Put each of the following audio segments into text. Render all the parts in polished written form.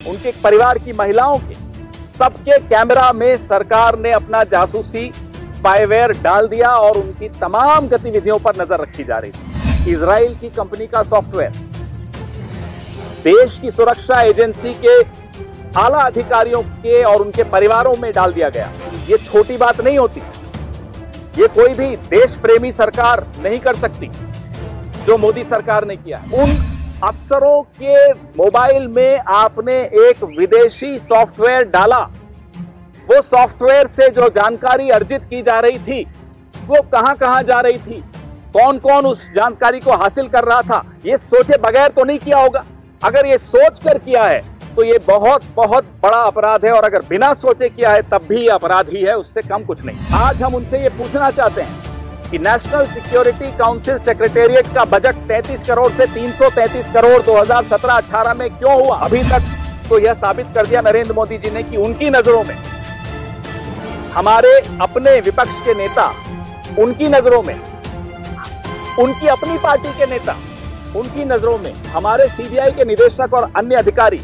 उनके परिवार की महिलाओं के सबके कैमरा में सरकार ने अपना जासूसी स्पाईवेयर डाल दिया और उनकी तमाम गतिविधियों पर नजर रखी जा रही थी। इजराइल की कंपनी का सॉफ्टवेयर देश की सुरक्षा एजेंसी के आला अधिकारियों के और उनके परिवारों में डाल दिया गया। ये छोटी बात नहीं होती। ये कोई भी देश प्रेमी सरकार नहीं कर सकती जो मोदी सरकार ने किया। उन अफसरों के मोबाइल में आपने एक विदेशी सॉफ्टवेयर डाला। वो सॉफ्टवेयर से जो जानकारी अर्जित की जा रही थी वो कहां कहां जा रही थी, कौन कौन उस जानकारी को हासिल कर रहा था, ये सोचे बगैर तो नहीं किया होगा। अगर ये सोच कर किया है तो ये बहुत बहुत बड़ा अपराध है, और अगर बिना सोचे किया है तब भी अपराध ही है, उससे कम कुछ नहीं। आज हम उनसे ये पूछना चाहते हैं कि नेशनल सिक्योरिटी काउंसिल सेक्रेटेरिएट का बजट 33 करोड़ से 333 करोड़ 2017-18 में क्यों हुआ। अभी तक तो यह साबित कर दिया नरेंद्र मोदी जी ने कि उनकी नजरों में हमारे अपने विपक्ष के नेता, उनकी नजरों में उनकी अपनी पार्टी के नेता, उनकी नजरों में हमारे सीबीआई के निदेशक और अन्य अधिकारी,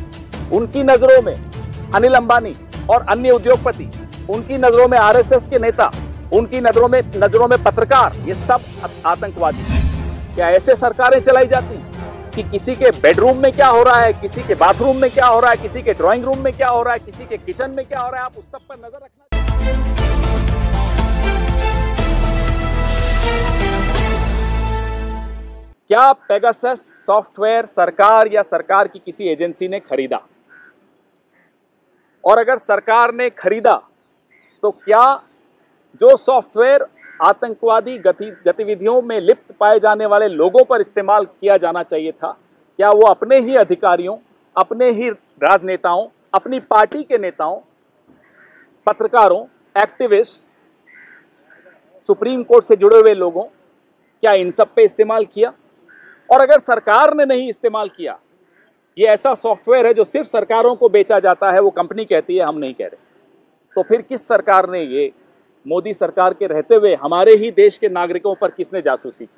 उनकी नजरों में अनिल अंबानी और अन्य उद्योगपति, उनकी नजरों में आरएसएस के नेता, उनकी नजरों में पत्रकार, ये सब आतंकवादी। क्या ऐसे सरकारें चलाई जाती कि किसी के बेडरूम में क्या हो रहा है, किसी के बाथरूम में क्या हो रहा है, किसी के ड्राइंग रूम में क्या हो रहा है, किसी के किचन में क्या हो रहा है, आप उस सब पर नजर रखना। क्या पेगासस सॉफ्टवेयर सरकार या सरकार की किसी एजेंसी ने खरीदा? और अगर सरकार ने खरीदा तो क्या जो सॉफ्टवेयर आतंकवादी गतिविधियों में लिप्त पाए जाने वाले लोगों पर इस्तेमाल किया जाना चाहिए था, क्या वो अपने ही अधिकारियों, अपने ही राजनेताओं, अपनी पार्टी के नेताओं, पत्रकारों, एक्टिविस्ट, सुप्रीम कोर्ट से जुड़े हुए लोगों, क्या इन सब पे इस्तेमाल किया? और अगर सरकार ने नहीं इस्तेमाल किया, ये ऐसा सॉफ्टवेयर है जो सिर्फ सरकारों को बेचा जाता है, वो कंपनी कहती है, हम नहीं कह रहे, तो फिर किस सरकार ने, ये मोदी सरकार के रहते हुए हमारे ही देश के नागरिकों पर किसने जासूसी की?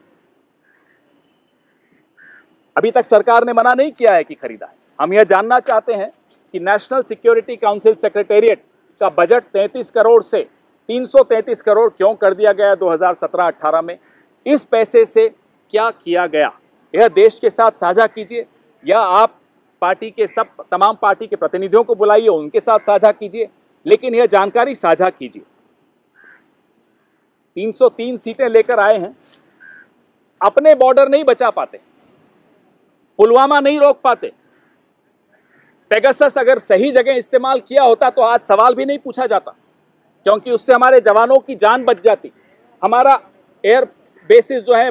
अभी तक सरकार ने मना नहीं किया है कि खरीदा है। हम यह जानना चाहते हैं कि नेशनल सिक्योरिटी काउंसिल सेक्रेटेरिएट का बजट 33 करोड़ से 333 करोड़ क्यों कर दिया गया 2017-18 में? इस पैसे से क्या किया गया, यह देश के साथ साझा कीजिए, या आप पार्टी के तमाम पार्टी के प्रतिनिधियों को बुलाइए, उनके साथ साझा कीजिए, लेकिन यह जानकारी साझा कीजिए। 303 सीटें लेकर आए हैं, अपने बॉर्डर नहीं बचा पाते, पुलवामा नहीं रोक पाते। पेगासस अगर सही जगह इस्तेमाल किया होता तो आज सवाल भी नहीं पूछा जाता, क्योंकि उससे हमारे जवानों की जान बच जाती, हमारा एयर बेसिस जो है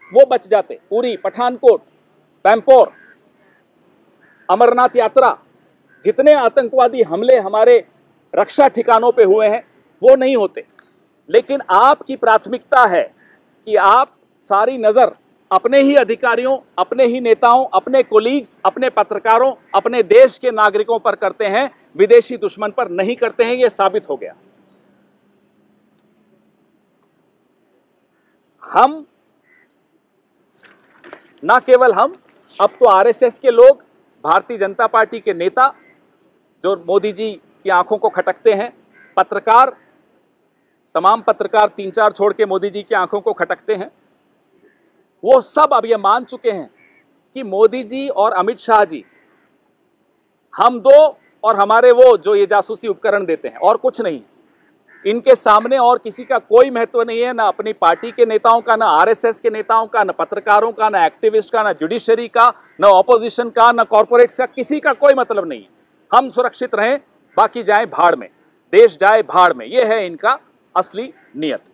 वो बच जाते। उरी, पठानकोट, पैम्पोर, अमरनाथ यात्रा, जितने आतंकवादी हमले हमारे रक्षा ठिकानों पे हुए हैं वो नहीं होते। लेकिन आपकी प्राथमिकता है कि आप सारी नजर अपने ही अधिकारियों, अपने ही नेताओं, अपने कोलीग्स, अपने पत्रकारों, अपने देश के नागरिकों पर करते हैं, विदेशी दुश्मन पर नहीं करते हैं। यह साबित हो गया। हम, ना केवल हम, अब तो आरएसएस के लोग, भारतीय जनता पार्टी के नेता जो मोदी जी की आंखों को खटकते हैं, पत्रकार, तमाम पत्रकार 3-4 छोड़ के मोदी जी की आंखों को खटकते हैं, वो सब अब ये मान चुके हैं कि मोदी जी और अमित शाह जी, हम दो और हमारे वो जो ये जासूसी उपकरण देते हैं, और कुछ नहीं। इनके सामने और किसी का कोई महत्व नहीं है, ना अपनी पार्टी के नेताओं का, ना आरएसएस के नेताओं का, ना पत्रकारों का, ना एक्टिविस्ट का, ना जुडिशरी का, ना ऑपोजिशन का, ना कॉर्पोरेट्स का, किसी का कोई मतलब नहीं है। हम सुरक्षित रहें, बाकी जाए भाड़ में, देश जाए भाड़ में, यह है इनका असली नियत।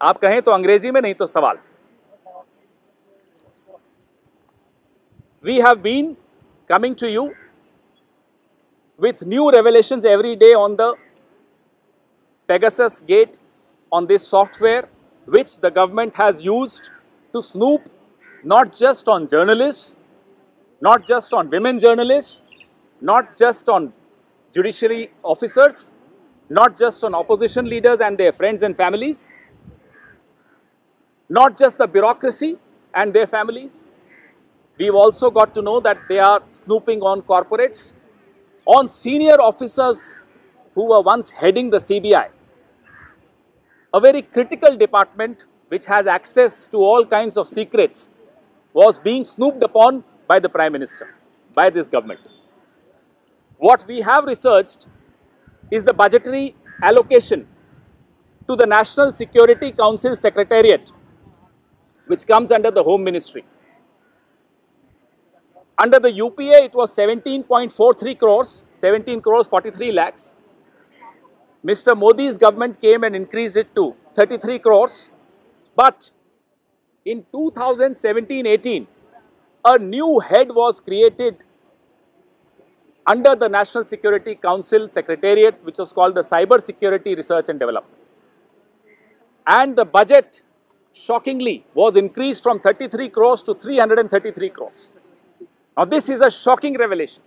आप कहें तो अंग्रेजी में, नहीं तो सवाल। We have been coming to you with new revelations every day on the Pegasus gate, on this software which the government has used to snoop not just on journalists, not just on women journalists, not just on judiciary officers, not just on opposition leaders and their friends and families, not just the bureaucracy and their families. We've also got to know that they are snooping on corporates, on senior officers who were once heading the CBI, a very critical department which has access to all kinds of secrets, was being snooped upon by the Prime Minister, by this government. What we have researched is the budgetary allocation to the National Security Council Secretariat, which comes under the Home Ministry. Under the UPA, it was 17.43 crores, 17 crores 43 lakhs. Mr. Modi's government came and increased it to 33 crores. But in 2017-18, a new head was created under the National Security Council Secretariat, which was called the Cyber Security Research and Development. And the budget, shockingly, was increased from 33 crores to 333 crores. Now, this is a shocking revelation.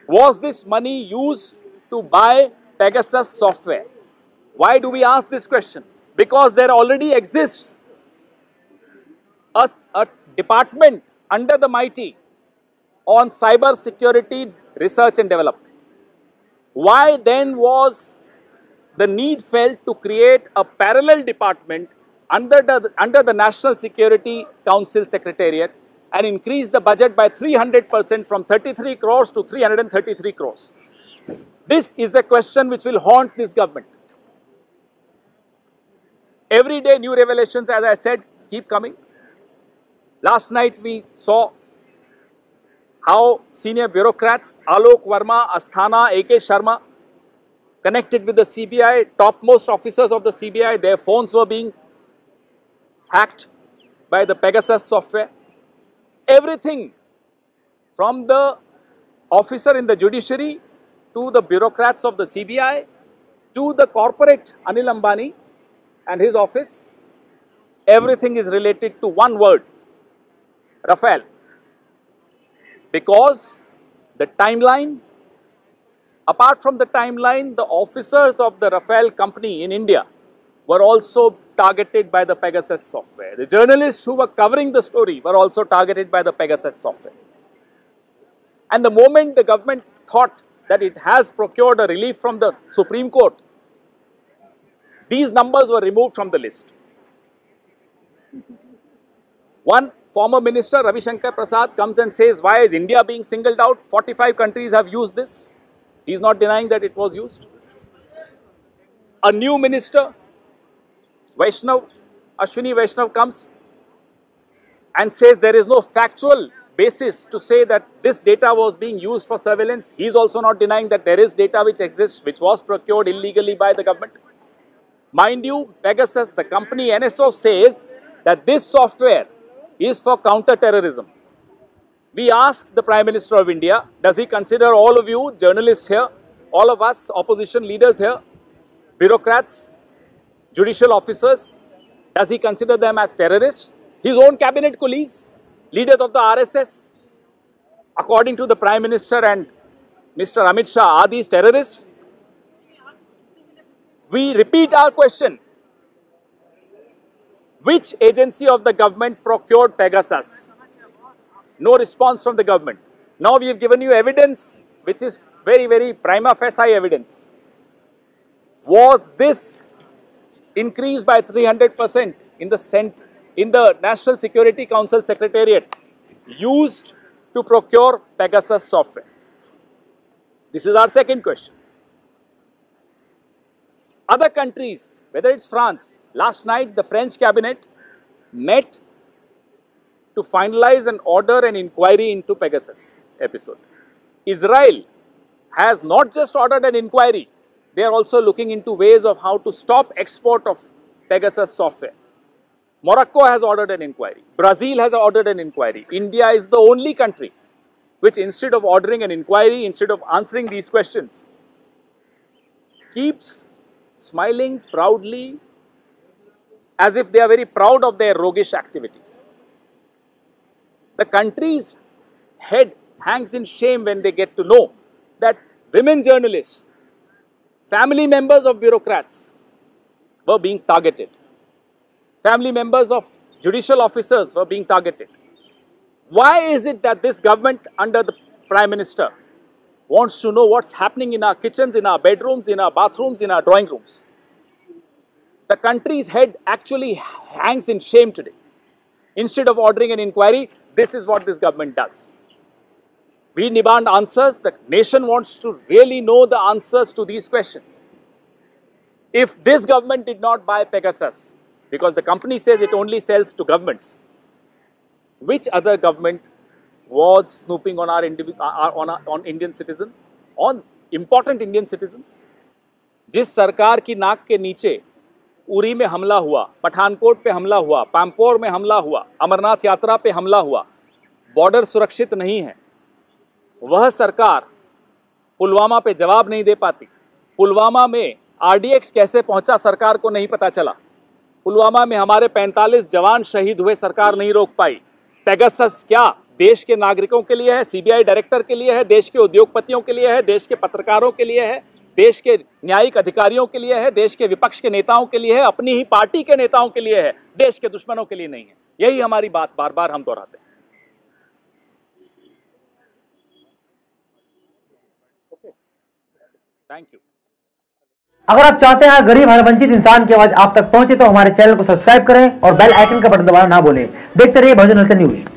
Was this money used to buy Pegasus software? Why do we ask this question? Because there already exists a department under the MeitY on cyber security research and development. Why then was the need felt to create a parallel department under the National Security Council Secretariat and increase the budget by 300% from 33 crores to 333 crores? This is a question which will haunt this government. Every day new revelations, as I said, keep coming. Last night we saw how senior bureaucrats, Alok Verma, Asthana, A.K. Sharma, connected with the CBI, topmost officers of the CBI, their phones were being hacked by the Pegasus software. Everything from the officer in the judiciary to the bureaucrats of the CBI to the corporate Anil Ambani and his office, everything is related to one word, Rafale. Because the timeline, apart from the timeline, the officers of the Rafale company in India were also targeted by the Pegasus software. The journalists who were covering the story were also targeted by the Pegasus software. And the moment the government thought that it has procured a relief from the Supreme Court, these numbers were removed from the list. One former minister, Ravi Shankar Prasad, comes and says, why is India being singled out? 45 countries have used this. He is not denying that it was used. A new minister, Vaishnav, Ashwini Vaishnav, comes and says there is no factual basis to say that this data was being used for surveillance. He is also not denying that there is data which exists, which was procured illegally by the government. Mind you, Pegasus, the company NSO, says that this software is for counter-terrorism. We asked the Prime Minister of India, does he consider all of you, journalists here, all of us, opposition leaders here, bureaucrats, judicial officers, does he consider them as terrorists? His own cabinet colleagues, leaders of the RSS, according to the Prime Minister and Mr. Amit Shah, are these terrorists? We repeat our question. Which agency of the government procured Pegasus? No response from the government. Now we have given you evidence which is very, very prima facie evidence. Was this increase by 300% in the National Security Council Secretariat used to procure Pegasus software? This is our second question. Other countries, whether it's France, last night the French cabinet met to finalize and order an inquiry into Pegasus episode. Israel has not just ordered an inquiry, they are also looking into ways of how to stop export of Pegasus software. Morocco has ordered an inquiry. Brazil has ordered an inquiry. India is the only country which, instead of ordering an inquiry, instead of answering these questions, keeps smiling proudly as if they are very proud of their roguish activities. The country's head hangs in shame when they get to know that women journalists, family members of bureaucrats were being targeted. Family members of judicial officers were being targeted. Why is it that this government under the Prime Minister wants to know what's happening in our kitchens, in our bedrooms, in our bathrooms, in our drawing rooms. The country's head actually hangs in shame today. Instead of ordering an inquiry, this is what this government does. We demand answers. The nation wants to really know the answers to these questions. If this government did not buy Pegasus, because the company says it only sells to governments, which other government was snooping on on Indian citizens, on important Indian citizens? जिस सरकार की नाक के नीचे उरी में हमला हुआ, पठानकोट पे हमला हुआ, पामपोर में हमला हुआ, अमरनाथ यात्रा पे हमला हुआ, बॉर्डर सुरक्षित नहीं है, वह सरकार पुलवामा पे जवाब नहीं दे पाती। पुलवामा में आरडीएक्स कैसे पहुंचा सरकार को नहीं पता चला। पुलवामा में हमारे 45 जवान शहीद हुए, सरकार नहीं रोक पाई। पेगासस क्या देश के नागरिकों के लिए है, सीबीआई डायरेक्टर के लिए है, देश के उद्योगपतियों के लिए है, देश के पत्रकारों के लिए है, देश के न्यायिक अधिकारियों के लिए है, देश के विपक्ष के नेताओं के लिए है, अपनी ही पार्टी के नेताओं के लिए है, देश के दुश्मनों के लिए नहीं है। यही हमारी बात बार बार हम दोहराते हैं। Thank you. अगर आप चाहते हैं गरीब हर वंचित इंसान की आवाज आप तक पहुंचे तो हमारे चैनल को सब्सक्राइब करें और बेल आइकन का बटन दबाना ना भूलें। देखते रहिए बहुजन न्यूज।